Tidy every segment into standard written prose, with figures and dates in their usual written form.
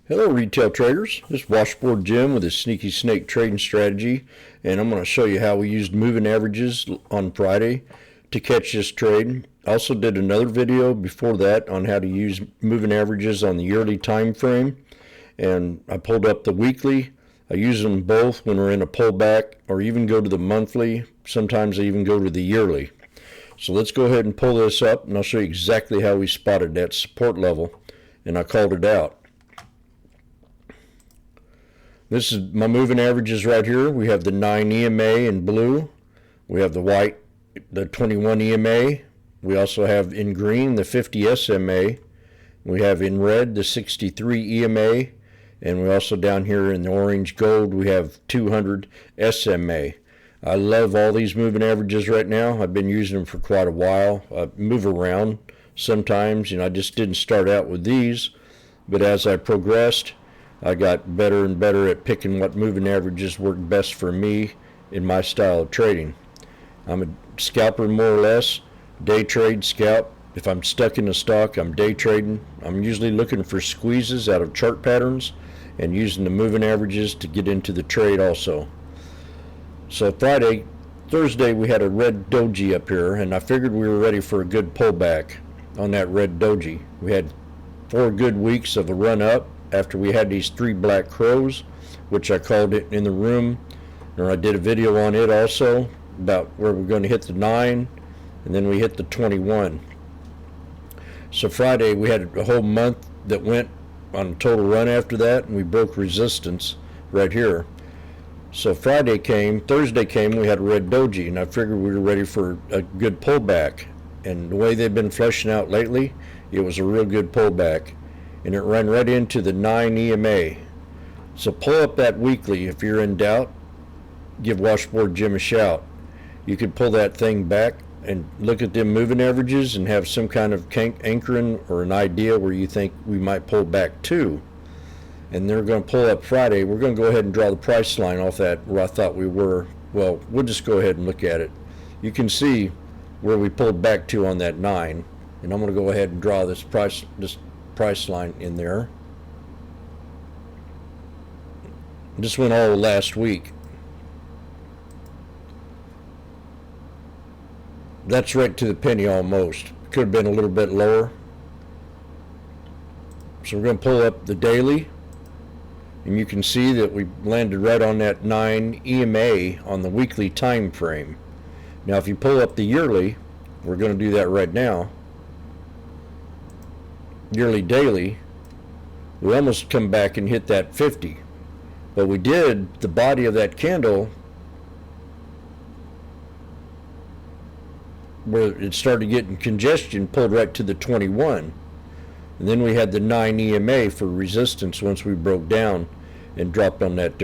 Hello retail traders, this is Washboardjim with a sneaky snake trading strategy, and I'm going to show you how we used moving averages on Friday to catch this trade. I also did another video before that on how to use moving averages on the yearly time frame, and I pulled up the weekly. I use them both when we're in a pullback, or even go to the monthly. Sometimes I even go to the yearly. So let's go ahead and pull this up, and I'll show you exactly how we spotted that support level, and I called it out. This is my moving averages right here. We have the 9 EMA in blue. We have the white, the 21 EMA. We also have in green the 50 SMA. We have in red the 63 EMA. And we also down here in the orange gold we have 200 SMA. I love all these moving averages right now. I've been using them for quite a while. I move around sometimes. I just didn't start out with these, but as I progressed, I got better and better at picking what moving averages work best for me in my style of trading. I'm a scalper more or less, day trade scalp. If I'm stuck in a stock, I'm day trading. I'm usually looking for squeezes out of chart patterns and using the moving averages to get into the trade also. So Thursday we had a red doji up here, and I figured we were ready for a good pullback on that red doji. We had 4 good weeks of a run up after we had these 3 black crows, which I called it in the room, or I did a video on it also about where we're going to hit the 9, and then we hit the 21. So Friday we had a whole month that went on a total run after that, and we broke resistance right here. So Thursday came, we had a red doji, and I figured we were ready for a good pullback. And the way they've been fleshing out lately, it was a real good pullback. And it ran right into the 9 EMA. So pull up that weekly. If you're in doubt, give Washboardjim a shout. You could pull that thing back and look at them moving averages and have some kind of anchoring or an idea where you think we might pull back to. And they're going to pull up Friday. We're going to go ahead and draw the price line off that where I thought we were. Well, we'll just go ahead and look at it. You can see where we pulled back to on that 9. And I'm going to go ahead and draw this price line in there. This went all last week. That's right to the penny almost. Could have been a little bit lower. So we're going to pull up the daily, and you can see that we landed right on that 9 EMA on the weekly time frame. Now if you pull up the yearly, we're going to do that right now. Yearly daily, we almost come back and hit that 50, but we did the body of that candle where it started getting congestion, pulled right to the 21, and then we had the 9 EMA for resistance once we broke down and dropped on that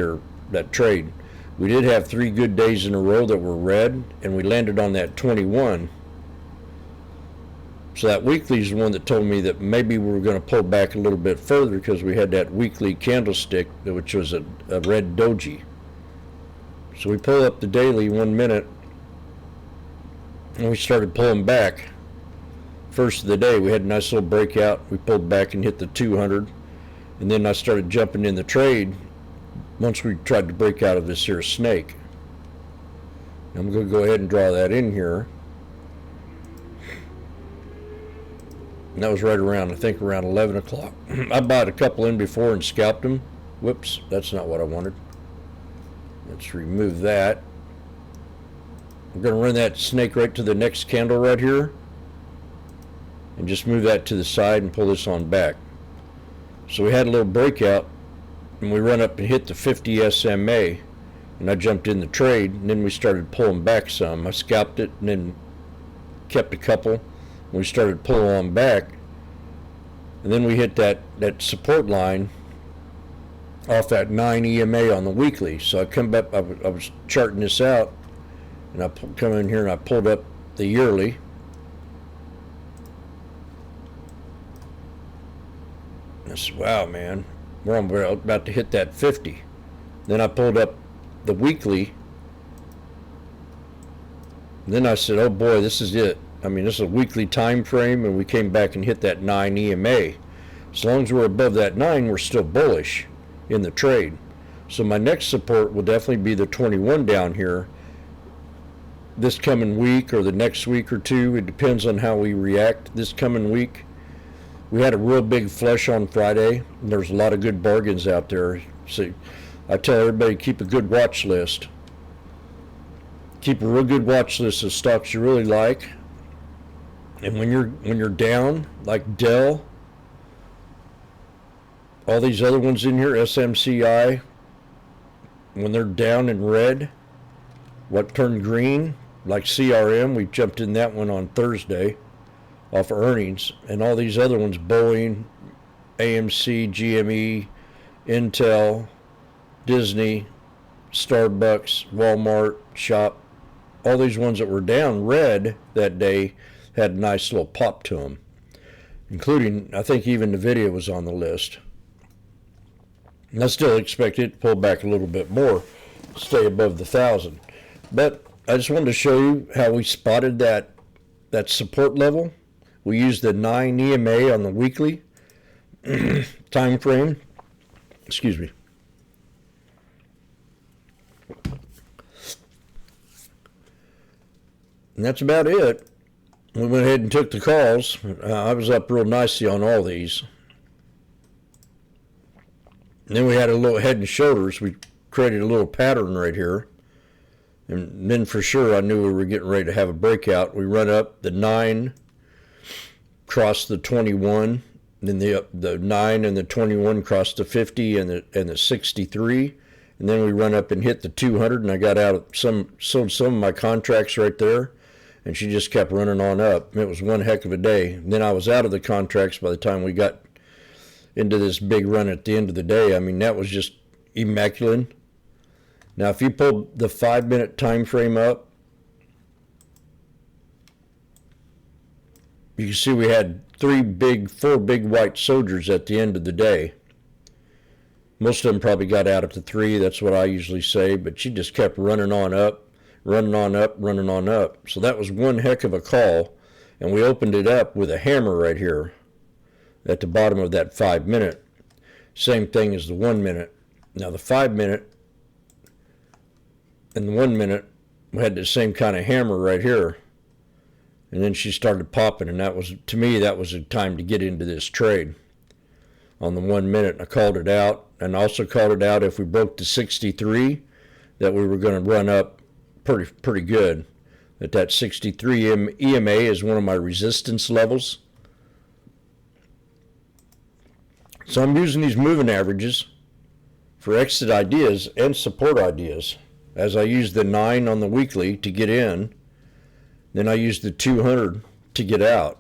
trade. We did have 3 good days in a row that were red, and we landed on that 21. So that weekly is the one that told me that maybe we were going to pull back a little bit further because we had that weekly candlestick, which was a red doji. So we pull up the daily 1 minute, and we started pulling back. First of the day, we had a nice little breakout. We pulled back and hit the 200, and then I started jumping in the trade once we tried to break out of this here snake. I'm going to go ahead and draw that in here. And that was right around, I think around 11 o'clock. I bought a couple in before and scalped them. Whoops, that's not what I wanted. Let's remove that. I'm going to run that snake right to the next candle right here. And just move that to the side and pull this on back. So we had a little breakout, and we run up and hit the 50 SMA. And I jumped in the trade, and then we started pulling back some. I scalped it and then kept a couple. We started pulling on back, and then we hit that support line off that 9 EMA on the weekly. So I come back, I was charting this out, and I come in here and I pulled up the yearly. And I said, wow, man, we're about to hit that 50. Then I pulled up the weekly, and then I said, oh boy, this is it. I mean, this is a weekly time frame, and we came back and hit that 9 EMA. As long as we're above that 9, we're still bullish in the trade. So my next support will definitely be the 21 down here this coming week or the next week or two. It depends on how we react this coming week. We had a real big flush on Friday, and there's a lot of good bargains out there. So I tell everybody, keep a good watch list. Keep a real good watch list of stocks you really like. And when you're down, like Dell, all these other ones in here, SMCI, when they're down in red, what turned green, like CRM, we jumped in that one on Thursday off earnings, and all these other ones, Boeing, AMC, GME, Intel, Disney, Starbucks, Walmart, Shop, all these ones that were down red that day had a nice little pop to them, including, I think even NVIDIA was on the list. And I still expect it to pull back a little bit more, stay above the 1,000. But I just wanted to show you how we spotted that support level. We used the 9 EMA on the weekly time frame. Excuse me. And that's about it. We went ahead and took the calls. I was up real nicely on all these. And then we had a little head and shoulders. We created a little pattern right here. And then for sure I knew we were getting ready to have a breakout. We run up the 9, crossed the 21, then the 9 and the 21 crossed the 50 and the 63. And then we run up and hit the 200, and I got out sold some of my contracts right there. And she just kept running on up. It was one heck of a day. And then I was out of the contracts by the time we got into this big run at the end of the day. I mean, that was just immaculate. Now, if you pull the 5-minute time frame up, you can see we had 4 big white soldiers at the end of the day. Most of them probably got out at the 3. That's what I usually say. But she just kept running on up. Running on up, running on up. So that was one heck of a call. And we opened it up with a hammer right here at the bottom of that 5-minute. Same thing as the 1 minute. Now the 5-minute and the 1 minute, we had the same kind of hammer right here. And then she started popping, and that was, to me, that was a time to get into this trade on the 1 minute. I called it out, and also called it out if we broke the 63 that we were going to run up pretty good. That 63 EMA is one of my resistance levels. So I'm using these moving averages for exit ideas and support ideas. As I use the 9 on the weekly to get in, then I use the 200 to get out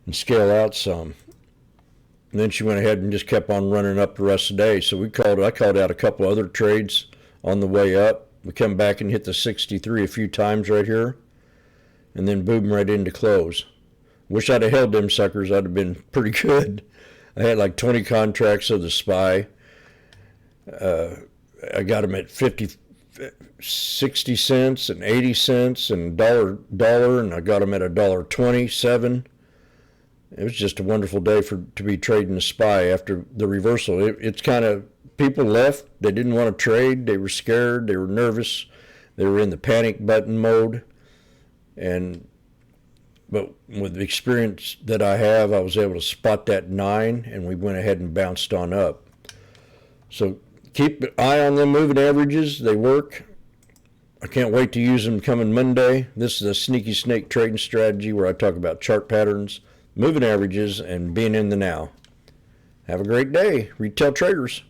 and scale out some. And then she went ahead and just kept on running up the rest of the day. So I called out a couple other trades on the way up. We come back and hit the 63 a few times right here, and then boom, right into close. Wish I'd have held them suckers. I'd have been pretty good. I had like 20 contracts of the SPY. I got them at 60 cents and 80 cents and dollar, and I got them at $1.27. It was just a wonderful day to be trading the SPY after the reversal. It's kind of, people left. They didn't want to trade. They were scared. They were nervous. They were in the panic button mode. But with the experience that I have, I was able to spot that 9, and we went ahead and bounced on up. So keep an eye on them moving averages. They work. I can't wait to use them coming Monday. This is a sneaky snake trading strategy where I talk about chart patterns, moving averages, and being in the now. Have a great day, retail traders.